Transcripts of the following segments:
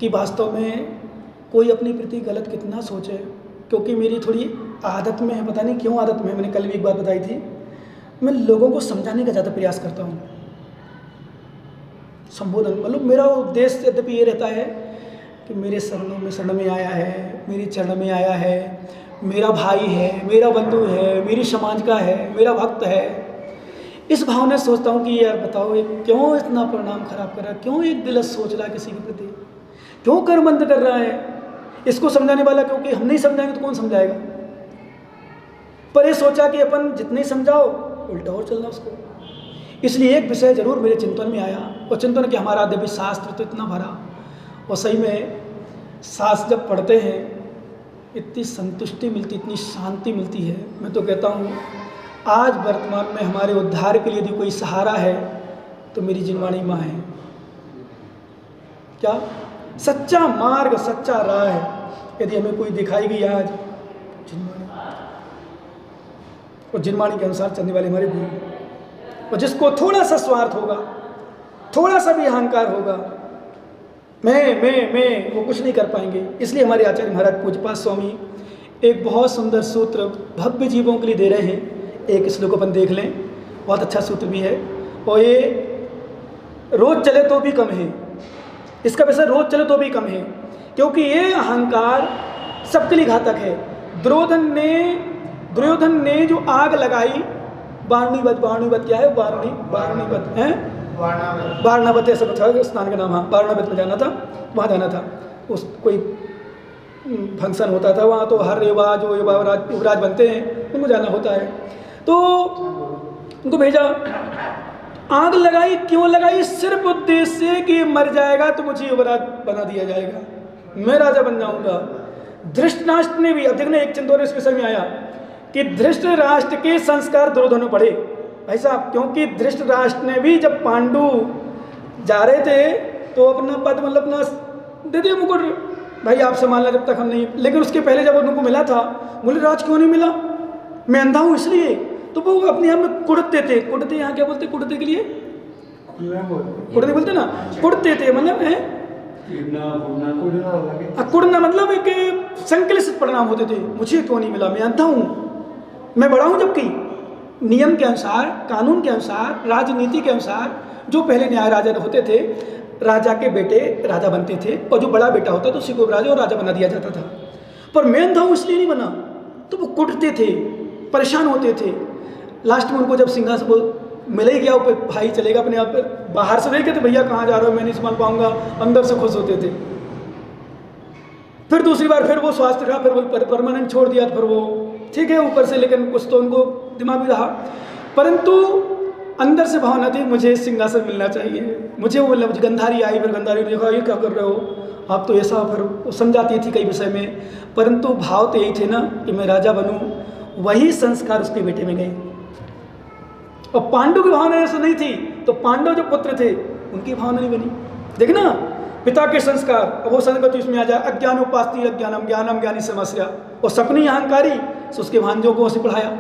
कि वास्तव में कोई अपने प्रति गलत कितना सोचे, क्योंकि मेरी थोड़ी आदत में है, पता नहीं क्यों आदत में है, मैंने कल भी एक बात बताई थी, मैं लोगों को समझाने का ज़्यादा प्रयास करता हूँ। संबोधन मतलब मेरा उद्देश्य यद्यपि ये रहता है कि मेरे शरण में आया है, मेरी चरण में आया है, मेरा भाई है, मेरा बंधु है, मेरी समाज का है, मेरा भक्त है, इस भावना से सोचता हूँ कि यार बताओ ये क्यों इतना परिणाम खराब कर रहा है, क्यों एक दिलत सोच रहा है किसी के प्रति, क्यों कर्मबंध कर रहा है। इसको समझाने वाला, क्योंकि हम नहीं समझाएंगे तो कौन समझाएगा। पर ये सोचा कि अपन जितने समझाओ उल्टा और चलना उसको। इसलिए एक विषय जरूर मेरे चिंतन में आया, और चिंतन कि हमारा दिव्य शास्त्र तो इतना भरा, और सही में शास्त्र जब पढ़ते हैं इतनी संतुष्टि मिलती, इतनी शांति मिलती है। मैं तो कहता हूँ आज वर्तमान में हमारे उद्धार के लिए यदि कोई सहारा है तो मेरी जिनवाणी माँ है। क्या सच्चा मार्ग, सच्चा राह यदि हमें कोई दिखाएगी आज, जिनवाणी, और जिनवाणी के अनुसार चलने वाले हमारे गुरु। और जिसको थोड़ा सा स्वार्थ होगा, थोड़ा सा भी अहंकार होगा, मैं, वो कुछ नहीं कर पाएंगे। इसलिए हमारे आचार्य महाराज पूज्यपाद स्वामी एक बहुत सुंदर सूत्र भव्य जीवों के लिए दे रहे हैं। एक श्लोक अपन देख लें, बहुत अच्छा सूत्र भी है, और ये रोज चले तो भी कम है, इसका विषय रोज चले तो भी कम है, क्योंकि ये अहंकार सबके लिए घातक है। दुर्योधन ने जो आग लगाई, वारुणीवत क्या है, वारुणीवत है, वारणावत ऐसा था स्थान का नाम, हाँ वारणावत में जाना था, वहाँ जाना था, उस कोई फंक्शन होता था वहाँ, तो हर युवा जो युवराज बनते हैं उनको जाना होता है, तो उनको भेजा। आग लगाई, क्यों लगाई? सिर्फ उद्देश्य कि मर जाएगा तो मुझे युवराज बना दिया जाएगा, मैं राजा बन जाऊंगा। धृतराष्ट्र ने भी, अब देखना एक चिंतन इस विषय में आया कि धृतराष्ट्र के संस्कार दुर्योधन पड़े भाई साहब, क्योंकि धृतराष्ट्र ने भी जब पांडु जा रहे थे तो अपना पद मतलब अपना दे दिया मुकुट, भाई आप संभालना जब तक हम नहीं, लेकिन उसके पहले जब उनको मिला था, बोले राज क्यों नहीं मिला, मैं अंधा हूँ इसलिए, तो वो अपने आप में कुड़ते थे। कुड़ते यहाँ क्या बोलते, कुड़ते के लिए कुड़ते बोलते ना, कुड़ते थे मतलब है कुड़ना, मतलब एक संकलित परिणाम होते थे, मुझे क्यों नहीं मिला, मैं अंधा हूँ, मैं बड़ा हूँ। जबकि नियम के अनुसार, कानून के अनुसार, राजनीति के अनुसार जो पहले न्याय राजा होते थे, राजा के बेटे राजा बनते थे, और जो बड़ा बेटा होता तो उसी को राजा और राजा बना दिया जाता था। पर मैं अंधा हूँ इसलिए नहीं बना, तो वो कुटते थे, परेशान होते थे। लास्ट में उनको जब सिंहासन वो मिल ही गया, वो भाई चलेगा अपने आप, बाहर से देखे थे भैया कहाँ जा रहे हो, मैं नहीं संभाल पाऊंगा, अंदर से खुश होते थे। फिर दूसरी बार फिर वो स्वास्थ्य रहा, फिर वो परमानेंट छोड़ दिया, फिर वो ठीक है ऊपर से, लेकिन कुछ तो उनको दिमाग में रहा, परंतु अंदर से भावना थी मुझे सिंहासन मिलना चाहिए, मुझे वो मिलना। गंधारी आई, फिर गंधारी ने देखा ये क्या कर रहे हो आप, तो ऐसा फिर समझाती थी कई विषय में, परंतु भाव तो यही थे ना कि मैं राजा बनूं, वही संस्कार उसके बेटे में गए। और पांडु की भावना ऐसा नहीं थी, तो पांडव जो पुत्र थे उनकी भावना नहीं बनी। देखना पिता के संस्कार, अब वो संगति उसमें आ जाए, अज्ञान उपास्ति अज्ञानम ज्ञानम ज्ञानी समस्या, और सपनी अहंकारी, तो उसके भांजों को उसे पढ़ाया।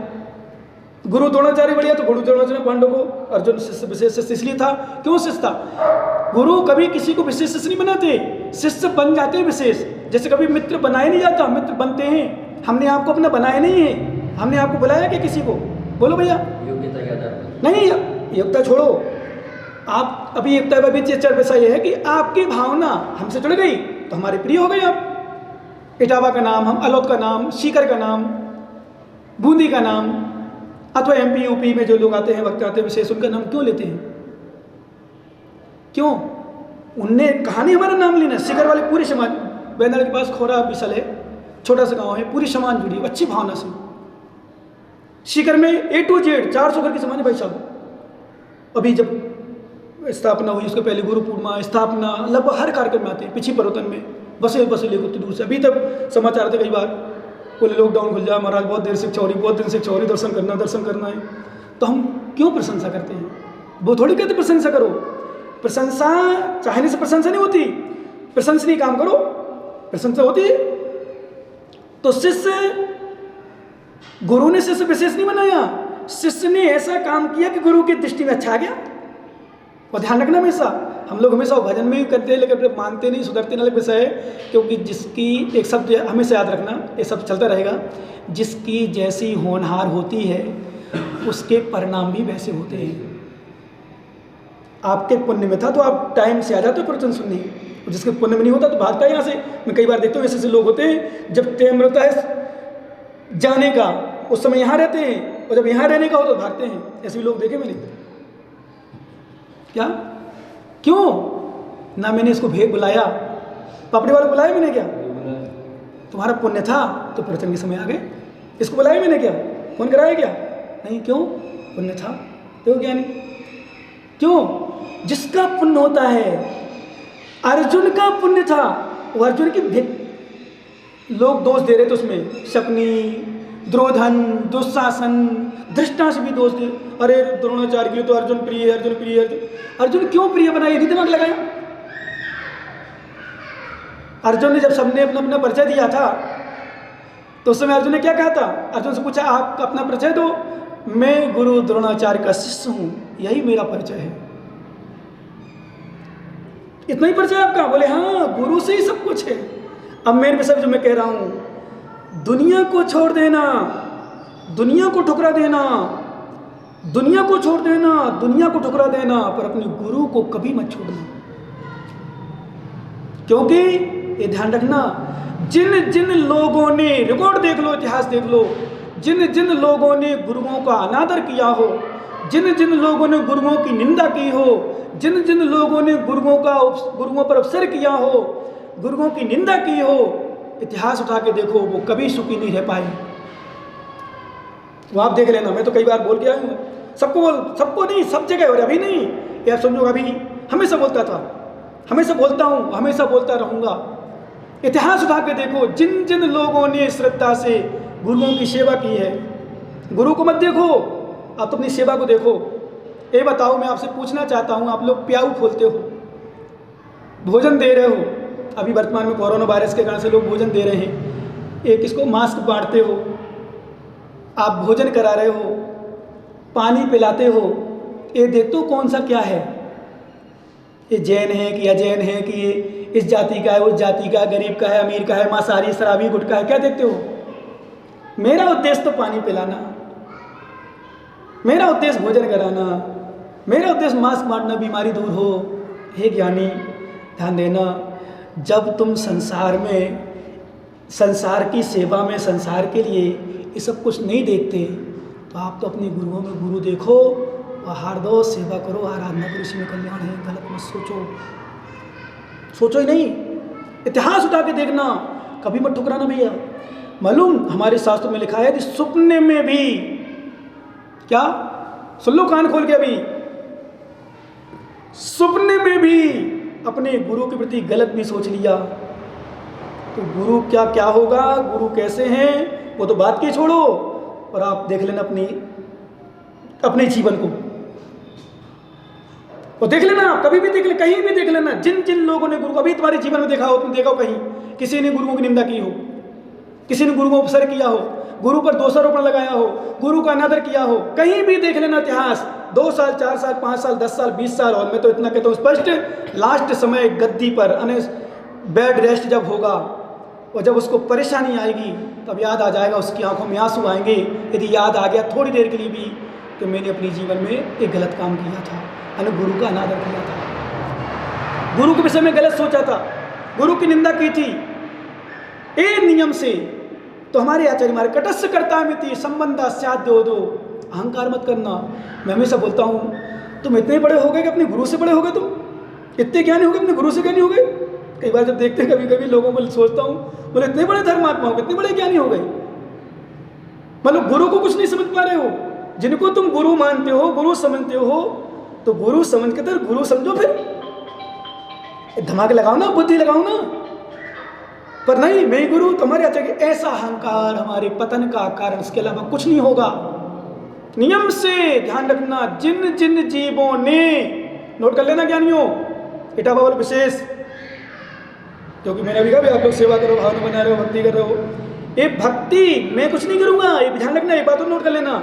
गुरु द्रोणाचार्य बढ़िया, तो गुरु द्रोणाचार्य ने पांडव को, अर्जुन विशेष शिष्य इसलिए था, क्यों शिष्य था? गुरु कभी किसी को विशेष शिष्य नहीं बनाते, शिष्य बन जाते हैं विशेष। जैसे कभी मित्र बनाया नहीं जाता, मित्र बनते हैं। हमने आपको अपना बनाया नहीं है, हमने आपको बुलाया क्या किसी को? बोलो भैया, नहीं योग्यता छोड़ो, आप अभी एकता वैसा ये है कि आपकी भावना हमसे जुड़ गई तो हमारे प्रिय हो गए आप। इटावा का नाम, हम अलौत का नाम, सीकर का नाम, बूंदी का नाम, अथवा एमपी यूपी में जो लोग आते हैं, वक्त आते हैं विशेष, उनका नाम क्यों लेते हैं? क्यों? उनने कहानी हमारा नाम लेना। सीकर वाले पूरी समाज, बैनर के पास खोरा बिसल है, छोटा सा गांव है, पूरी समाज जुड़ी अच्छी भावना से। सीकर में A to Z 400 घर की समाज है भाई साहब। अभी जब स्थापना हुई उसके पहले गुरु पूर्णिमा, स्थापना, लगभग हर कार्यक्रम में आते हैं। पिछी पर्वतन में बसे लेकर उतनी दूर से, अभी तक समाचार थे कई बार, बोले लॉकडाउन खुल जाए महाराज, बहुत देर से इच्छा हो रही, बहुत दिन से इच्छा हो रही, दर्शन करना है। तो हम क्यों प्रशंसा करते हैं? वो थोड़ी कहते प्रशंसा करो, प्रशंसा चाहने से प्रशंसा नहीं होती, प्रशंसनीय काम करो, प्रशंसा होती है। तो शिष्य, गुरु ने शिष्य विशेष नहीं बनाया, शिष्य ने ऐसा काम किया कि गुरु की दृष्टि में अच्छा आ गया, और ध्यान रखना हमेशा, हम लोग हमेशा भजन में ही करते हैं लेकिन अपने मानते नहीं, सुधरते नहीं विषय है। क्योंकि जिसकी एक शब्द हमेशा याद रखना, ये शब्द चलता रहेगा, जिसकी जैसी होनहार होती है उसके परिणाम भी वैसे होते हैं। आपके पुण्य में था तो आप टाइम से आ जाते हो प्रवचन सुनने, और जिसके पुण्य में नहीं होता तो भागता है यहाँ से। मैं कई बार देखता हूँ ऐसे लोग होते हैं, जब टाइम रहता है जाने का उस समय यहाँ रहते हैं, और जब यहाँ रहने का हो तो भागते हैं। ऐसे भी लोग देखे मैंने। क्या क्यों ना मैंने इसको भेद बुलाया, पापड़ी वाले बुलाया मैंने क्या? तुम्हारा पुण्य था तो प्रवचन के समय आ गए। इसको बुलाया मैंने क्या? फोन कराया क्या? नहीं। क्यों? पुण्य था तो क्या नहीं? क्यों? जिसका पुण्य होता है, अर्जुन का पुण्य था, वो अर्जुन की लोग दोष दे रहे थे उसमें, शकुनी, द्रोधन, दुशासन, धृष्टास भी दोष दे, अरे द्रोणाचार्य के लिए तो अर्जुन प्रिय, अर्जुन प्रिय। अर्जुन क्यों प्रिय बना? ये दिमाग लगाया। अर्जुन ने जब सबने अपना अपना परिचय दिया था तो उस समय अर्जुन ने क्या कहा था? अर्जुन से पूछा आप अपना परिचय दो, मैं गुरु द्रोणाचार्य का शिष्य हूं, यही मेरा परिचय है। इतना ही परिचय आपका? बोले हाँ, गुरु से ही सब कुछ है। अब मेरे विषय जो मैं कह रहा हूं, दुनिया को छोड़ देना, दुनिया को ठुकरा देना, दुनिया को छोड़ देना, दुनिया को ठुकरा देना, पर अपने गुरु को कभी मत छोड़ना। क्योंकि ये ध्यान रखना, जिन जिन लोगों ने, रिकॉर्ड देख लो, इतिहास देख लो, जिन जिन लोगों ने गुरुओं का अनादर किया हो, जिन जिन लोगों ने गुरुओं की निंदा की हो, जिन जिन लोगों ने गुरुओं पर अवसर किया हो, गुरुओं की निंदा की हो, इतिहास उठा के देखो, वो कभी सुखी नहीं रह पाए। वो आप देख लेना। मैं तो कई बार बोल के आया हूँ, सबको नहीं, सब जगह। और अभी नहीं, ये आप समझो, अभी हमेशा बोलता था, हमेशा बोलता हूँ, हमेशा बोलता रहूँगा। इतिहास उठा के देखो, जिन जिन लोगों ने श्रद्धा से गुरुओं की सेवा की है, गुरु को मत देखो, आप तो अपनी सेवा को देखो। ये बताओ, मैं आपसे पूछना चाहता हूँ, आप लोग प्याऊ खोलते हो, भोजन दे रहे हो, अभी वर्तमान में कोरोना वायरस के कारण से लोग भोजन दे रहे हैं, एक किसको मास्क बांटते हो, आप भोजन करा रहे हो, पानी पिलाते हो, ये देखते हो कौन सा क्या है, ये जैन है कि अजैन है, कि ये इस जाति का है, उस जाति का, गरीब का है, अमीर का है, मांसाहारी, शराबी, गुटखा है, क्या देखते हो? मेरा उद्देश्य तो पानी पिलाना, मेरा उद्देश्य भोजन कराना, मेरा उद्देश्य मास्क बांटना, बीमारी दूर हो। हे ज्ञानी, ध्यान देना, जब तुम संसार में, संसार की सेवा में, संसार के लिए ये सब कुछ नहीं देखते, तो आप तो अपने गुरुओं में गुरु देखो, आहार दो, सेवा करो, आराधना करो, इसी में कल्याण है। गलत मत सोचो, सोचो ही नहीं, इतिहास उठा के देखना, कभी मत ठुकराना भैया। मालूम हमारे शास्त्रों में लिखा है कि सपने में भी, क्या सुन लो कान खोल के, अभी सपने में भी अपने गुरु के प्रति गलत भी सोच लिया तो गुरु क्या क्या होगा, गुरु कैसे हैं, वो तो बात की छोड़ो, और आप देख लेना अपने जीवन को, वो देख लेना, कभी भी देख ले, कहीं भी देख लेना, जिन जिन लोगों ने गुरु, अभी तुम्हारे जीवन में देखा हो, तुम देखा हो कहीं किसी ने गुरुओं की निंदा की हो, किसी ने गुरु को उपसर्ग किया हो, गुरु पर दोषारोपण लगाया हो, गुरु का अनादर किया हो, कहीं भी देख लेना इतिहास, 2 साल 4 साल 5 साल 10 साल 20 साल, और मैं तो इतना कहता हूँ स्पष्ट, लास्ट समय गद्दी पर बेड रेस्ट जब होगा और जब उसको परेशानी आएगी, तब याद आ जाएगा, उसकी आंखों में आंसू आएंगे, यदि याद आ गया थोड़ी देर के लिए भी कि मैंने अपने जीवन में एक गलत काम किया था, गुरु का अनादर किया था, गुरु के विषय में गलत सोचा था, गुरु की निंदा की थी। ए नियम से तो हमारे आचार्य हमारे कटस्थ कर्ता मिति संबंधा स्याद्यो दो, अहंकार मत करना। मैं हमेशा बोलता हूँ, तुम इतने बड़े हो गए कि अपने गुरु से बड़े हो गए, तुम इतने ज्ञानी हो गए, अपने गुरु से ज्ञानी हो गए। कई बार जब देखते हैं, कभी कभी लोगों को सोचता हूँ, बोले इतने बड़े धर्मात्मा हो गए, इतने बड़े ज्ञानी हो गए, मतलब गुरु को कुछ नहीं समझ पा रहे हो। जिनको तुम गुरु मानते हो, गुरु समझते हो, तो गुरु समझ के तो गुरु समझो, फिर दिमाग लगाओ ना, बुद्धि लगाओ ना, पर नहीं, मैं गुरु तुम्हारे आचार्य, ऐसा अहंकार हमारे पतन का कारण, इसके अलावा कुछ नहीं होगा। नियम से ध्यान रखना, जिन जिन जीवों ने, नोट कर लेना ज्ञानियों, इटा बाबल विशेष, क्योंकि मैंने अभी कहा आप लोग सेवा करो, भावना बना रहे हो, भक्ति कर रहे हो, ये भक्ति मैं कुछ नहीं करूंगा, ये ध्यान रखना, ये बात तो नोट कर लेना।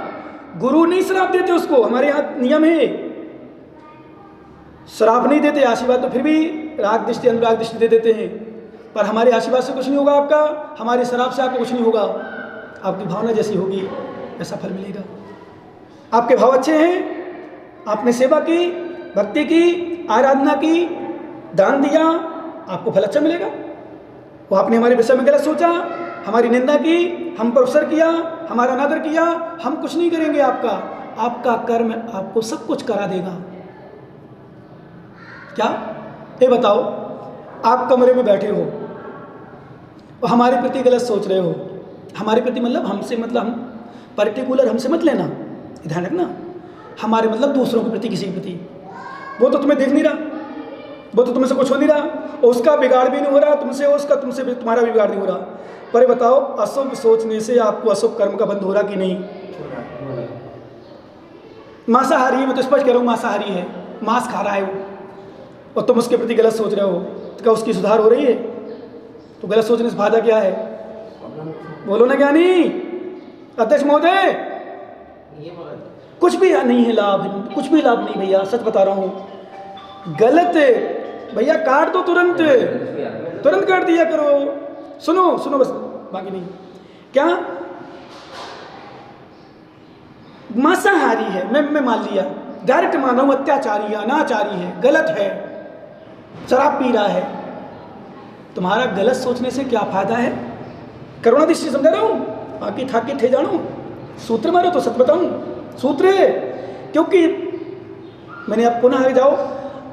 गुरु नहीं श्राप देते उसको, हमारे यहाँ नियम है, श्राप नहीं देते, आशीर्वाद तो फिर भी राग दृष्टि अनुराग दृष्टि दे देते हैं, पर हमारे आशीर्वाद से कुछ नहीं होगा आपका, हमारे श्राप से आपको कुछ नहीं होगा। आपकी भावना जैसी होगी ऐसा फल मिलेगा। आपके भाव अच्छे हैं, आपने सेवा की, भक्ति की, आराधना की, दान दिया, आपको फल अच्छा मिलेगा। वो आपने हमारे विषय में गलत सोचा, हमारी निंदा की, हम पर अवसर किया, हमारा अनादर किया, हम कुछ नहीं करेंगे। आपका कर्म आपको सब कुछ करा देगा। क्या ये बताओ, आप कमरे में बैठे हो और हमारे प्रति गलत सोच रहे हो, हमारे प्रति मतलब हमसे, मतलब हम पर्टिकुलर हमसे मत लेना, ध्यान रखना, हमारे मतलब दूसरों के प्रति, किसी के प्रति। वो तो तुम्हें देख नहीं रहा, वो तो तुमसे कुछ हो नहीं रहा, और उसका बिगाड़ भी नहीं हो रहा तुमसे, उसका तुमसे भी, तुम्हारा भी बिगाड़ नहीं हो रहा। पर बताओ, अशुभ सोचने से आपको अशुभ कर्म का बंध हो रहा कि नहीं? मांसाहारी है, मैं तो स्पष्ट कह रहा हूँ, मांसाहारी है, मांस खा रहा है वो, और तुम उसके प्रति गलत सोच रहे हो, तो क्या उसकी सुधार हो रही है? तो गलत सोचने से फायदा क्या है? बोलो ना ज्ञानी अध्यक्ष महोदय। कुछ भी नहीं है लाभ, कुछ भी लाभ नहीं भैया, सच बता रहा हूँ। गलत भैया काट दो, तुरंत काट दिया करो। सुनो बस, बाकी नहीं। क्या मांसाहारी है, मैं मान लिया, डायरेक्ट मान रहा हूँ, अत्याचारी है, अनाचारी है, गलत है, शराब पी रहा है, तुम्हारा गलत सोचने से क्या फायदा है? करुणा दृष्टि समझा रहा हूँ, बाकी था कि थे जानो, सूत्र मारो तो सच बताऊँ, सूत्र है। क्योंकि मैंने अब पुनः आगे जाओ,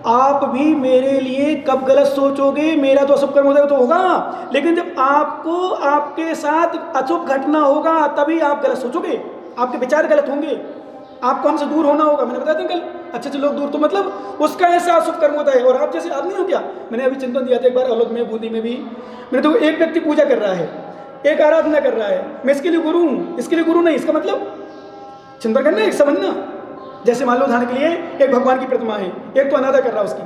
आप भी मेरे लिए कब गलत सोचोगे? मेरा तो अशुभ कर्म हो जाएगा तो होगा, लेकिन जब आपको आपके साथ अशुभ घटना होगा तभी आप गलत सोचोगे, आपके विचार गलत होंगे, आपको हमसे दूर होना होगा। मैंने बताया था कल, अच्छे लोग दूर, तो मतलब उसका ऐसा अशुभ कर्म होता है। और आप जैसे आदमी हो क्या, मैंने अभी चिंतन दिया था एक बार, अलग में बूंदी में भी, मैंने तो एक व्यक्ति पूजा कर रहा है, एक आराधना कर रहा है, मैं इसके लिए गुरु हूँ, इसके लिए गुरु नहीं, इसका मतलब चिंतन करना है, समझना। जैसे मान लो उदाहरण के लिए, एक भगवान की प्रतिमा है, एक तो अनादर कर रहा है उसकी,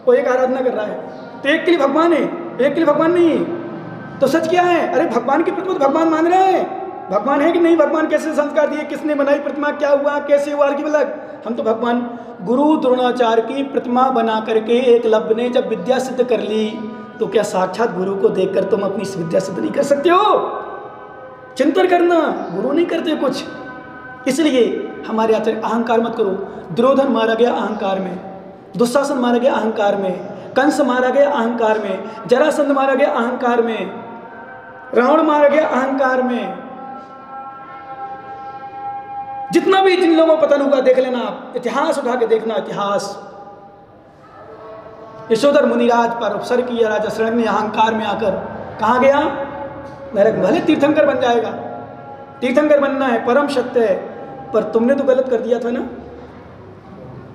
और एक आराधना कर रहा है, तो एक के लिए भगवान है, एक के लिए भगवान नहीं है। तो सच क्या है? अरे भगवान की प्रतिमा तो भगवान मान रहा है, भगवान है कि नहीं? भगवान कैसे संस्कार दिए, किसने बनाई प्रतिमा, क्या हुआ, कैसे हुआ की अलग। हम तो भगवान गुरु द्रोणाचार्य की प्रतिमा बना करके एकलव्य ने जब विद्या सिद्ध कर ली, तो क्या साक्षात गुरु को देखकर तुम अपनी विद्या सिद्ध नहीं कर सकते हो? चिंतन करना, गुरु नहीं करते कुछ। इसलिए हमारे आचार्य, अहंकार मत करो। दुर्योधन मारा गया अहंकार में, दुशासन मारा गया अहंकार में, कंस मारा गया अहंकार में, जरासंध मारा गया अहंकार में, रावण मारा गया अहंकार में। जितना भी जिन लोगों को पतन हुआ देख लेना आप, इतिहास उठा के देखना, इतिहास। यशोधर मुनिराज पर उपसर किया राजा शरण ने अहंकार में आकर, कहाँ गया? नरक। भले तीर्थंकर बन जाएगा, तीर्थंकर बनना है, परम सत्य है, पर तुमने तो गलत कर दिया था ना।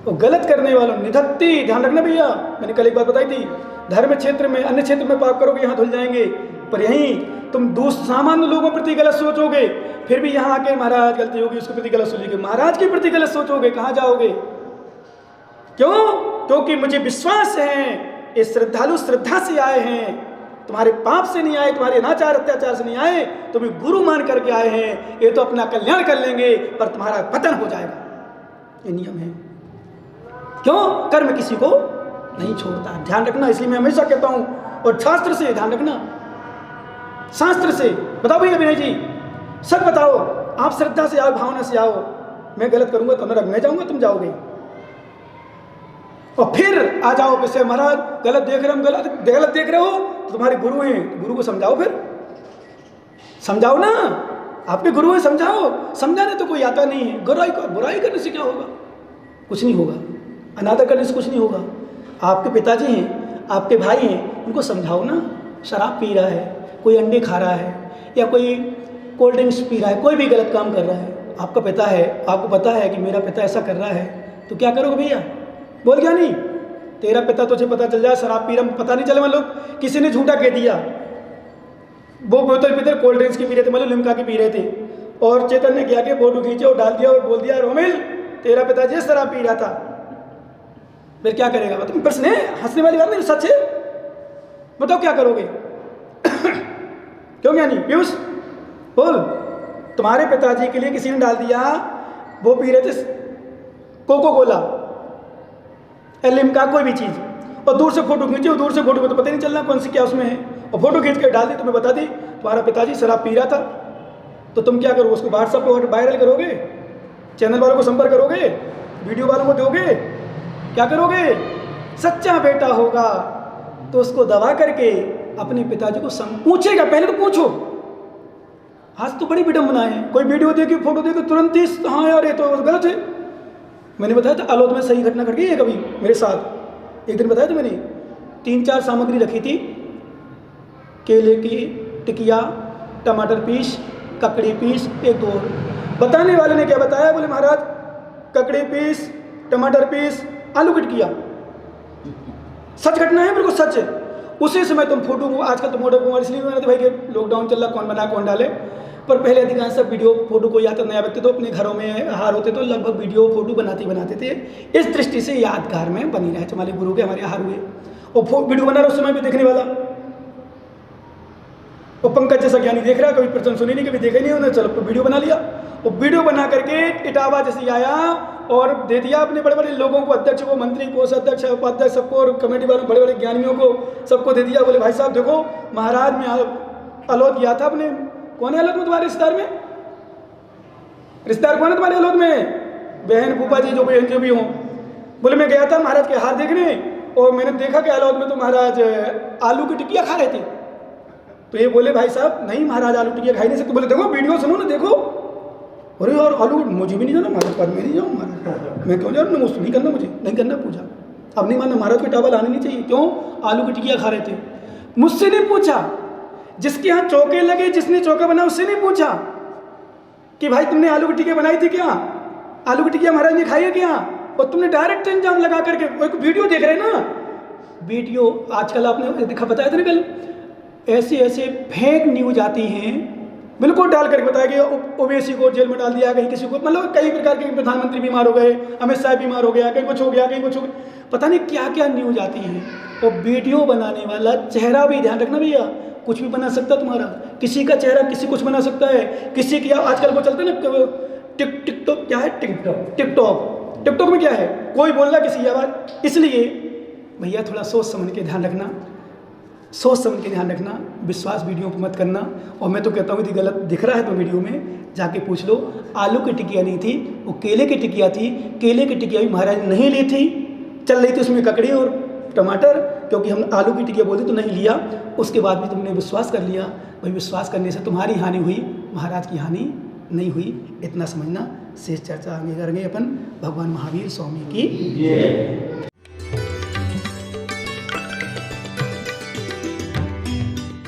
तो गलत करने वालों निधत्ती, ध्यान रखना भैया, मैंने कल एक बात बताई थी, धर्म क्षेत्र में, अन्य क्षेत्र में पाप करोगे यहाँ धुल जाएंगे, पर यहीं तुम दूसरे सामान्य लोगों के प्रति गलत सोचोगे, फिर भी यहाँ आके महाराज गलती होगी, उसके प्रति गलत सोचोगे, महाराज के प्रति गलत सोचोगे, कहाँ जाओगे? क्यों? क्योंकि मुझे विश्वास है ये श्रद्धालु श्रद्धा से आए हैं, तुम्हारे पाप से नहीं आए, तुम्हारे अनाचार अत्याचार से नहीं आए, तुम्हें गुरु मान करके आए हैं। ये तो अपना कल्याण कर लेंगे, पर तुम्हारा पतन हो जाएगा, ये नियम है। क्यों? कर्म किसी को नहीं छोड़ता, ध्यान रखना। इसलिए मैं हमेशा कहता हूं, और शास्त्र से ध्यान रखना, शास्त्र से। बताओ भैया विनय जी, सच बताओ, आप श्रद्धा से आओ, भावना से आओ, मैं गलत करूंगा तो नरक में जाऊंगा, तुम जाओगे, और फिर आ जाओ वैसे महाराज गलत देख रहे हो, गलत देख रहे हो, तो तुम्हारे गुरु हैं, गुरु को समझाओ, फिर समझाओ ना, आपके गुरु हैं, समझाओ। समझाने तो कोई आता नहीं है, बुराई करने से क्या होगा? कुछ नहीं होगा, अनादर करने से कुछ नहीं होगा। आपके पिताजी हैं, आपके भाई हैं, उनको समझाओ ना। शराब पी रहा है, कोई अंडे खा रहा है, या कोई कोल्ड ड्रिंक्स पी रहा है, कोई भी गलत काम कर रहा है, आपका पिता है, आपको पता है कि मेरा पिता ऐसा कर रहा है, तो क्या करोगे भैया? बोल क्या नहीं, तेरा पिता तुझे पता चल जाए शराब पी रहा, पता नहीं चले, मान लो किसी ने झूठा कह दिया, वो बोतल पीते कोल्ड ड्रिंक्स की पी रहे थे, मतलब लिम्का की पी रहे थे, और चेतन ने क्या कि फोटो खींचे और डाल दिया और बोल दिया रोमिल तेरा पिताजी शराब पी रहा था, फिर क्या करेगा? मतलब प्रश्न है, हंसने वाली बात नहीं, सच है। बताओ क्या करोगे? क्यों क्या नहीं पीयूष बोल, तुम्हारे पिताजी के लिए किसी ने डाल दिया, वो पी रहे थे कोको कोला, लिम्का कोई भी चीज़, और दूर से फोटो खींचे, और दूर से फोटो को तो पता ही नहीं चलना कौन सी क्या उसमें है, और फोटो खींच के डाल दी, तुम्हें बता दी तुम्हारा पिताजी शराब पी रहा था, तो तुम क्या करोगे, उसको व्हाट्सएप पर वायरल करोगे, चैनल वालों को संपर्क करोगे, वीडियो वालों को दोगे, क्या करोगे? सच्चा बेटा होगा तो उसको दबा करके अपने पिताजी को पूछेगा, पहले तो पूछो। आज तो बड़ी विडम्बना है, कोई वीडियो देखी फोटो देखी तुरंत ही हाँ यार ये तो गलत है। मैंने बताया था अलोद में सही घटना घट गई है कभी मेरे साथ, एक दिन बताया था मैंने, 3-4 सामग्री रखी थी, केले की टिकिया, टमाटर पीस, ककड़ी पीस, एक दो और। बताने वाले ने क्या बताया, बोले महाराज ककड़ी पीस, टमाटर पीस, आलू की टिकिया। सच घटना है, बिल्कुल सच है। उसी समय तुम फोटो, आजकल तो मोटर कुमार इसलिए बनाते भाई कि लॉकडाउन चल रहा, कौन बना कौन डाले, पर पहले अधिकांश सब वीडियो फोटो कोई आता नया व्यक्ति तो अपने घरों में आहार होते तो लगभग वीडियो फोटो बनाते थे। इस दृष्टि से यादगार में बनी रहे, हमारे गुरु के हमारे आहार हुए, और वीडियो बना रहा उस समय भी देखने वाला, और पंकज जैसा ज्ञानी देख रहा, कभी प्रश्न सुनी नहीं, कभी देखा नहीं उन्होंने, चलो वीडियो बना लिया, और वीडियो बना करके इटावा जैसे आया और दे दिया अपने बड़े बड़े लोगों को, अध्यक्ष को, मंत्री को, अध्यक्ष उपाध्यक्ष सबको, और कमेटी वालों बड़े बड़े ज्ञानियों को सबको दे दिया। बोले भाई साहब देखो महाराज मैं अलोद गया था अपने, कौन है अलोद में तुम्हारे रिश्तेदार में, रिश्तेदार कौन है तुम्हारे अलोद में, बहन फूफा जी जो बहन जो भी हों। बोले मैं गया था महाराज के हार देखने, और मैंने देखा कि अलोद में तो महाराज आलू की टिकिया खा रहे थे। तो ये बोले भाई साहब नहीं महाराज आलू टिकिया खाई नहीं सकते। बोले देखो वीडियो सुनो ना, देखो। अरे और आलू मुझे भी नहीं जाना महाराज, पर मैं नहीं जाऊँ महाराज, मैं क्यों जाऊँ, मुझसे नहीं करना, मुझे नहीं करना पूजा, अब नहीं मानना महाराज को टावल आने नहीं चाहिए। क्यों? आलू की टिकिया खा रहे थे। मुझसे नहीं पूछा, जिसके यहाँ चौके लगे, जिसने चौका बना उससे नहीं पूछा कि भाई तुमने आलू की टिकिया बनाई थी क्या, आलू की टिकिया महाराज ने खाई है क्या, और तुमने डायरेक्ट इंजाम लगा करके एक वीडियो देख रहे ना। वीडियो आजकल आपने देखा, बताया था ना कल, ऐसे ऐसे फेक न्यूज आती हैं, बिल्कुल डाल करके बताया कि ओवैसी को जेल में डाल दिया, कहीं किसी को, मतलब कई प्रकार के, प्रधानमंत्री बीमार हो गए, अमित शाह बीमार हो गया, कहीं कुछ हो गया, कहीं कुछ हो गया, पता नहीं क्या क्या न्यूज आती है। और वीडियो बनाने वाला चेहरा भी ध्यान रखना भैया, कुछ भी बना सकता तुम्हारा, किसी का चेहरा किसी कुछ बना सकता है, किसी की आजकल वो चलते ना टिकटॉक, क्या है टिकटॉक में क्या है, कोई बोल रहा किसी की आवाज़। इसलिए भैया थोड़ा सोच समझ के ध्यान रखना, सोच समझ के ध्यान रखना, विश्वास वीडियो पर मत करना। और मैं तो कहता हूँ यदि गलत दिख रहा है तो वीडियो में जाके पूछ लो। आलू की टिकिया नहीं थी, वो केले की टिकिया थी। केले की टिकिया भी महाराज नहीं ली थी, चल रही थी उसमें ककड़ी और टमाटर, क्योंकि हम आलू की टिकिया बोलते तो नहीं लिया। उसके बाद भी तुमने विश्वास कर लिया, वही विश्वास करने से तुम्हारी हानि हुई, महाराज की हानि नहीं हुई, इतना समझना। शेष चर्चा आगे करेंगे अपन भगवान महावीर स्वामी की।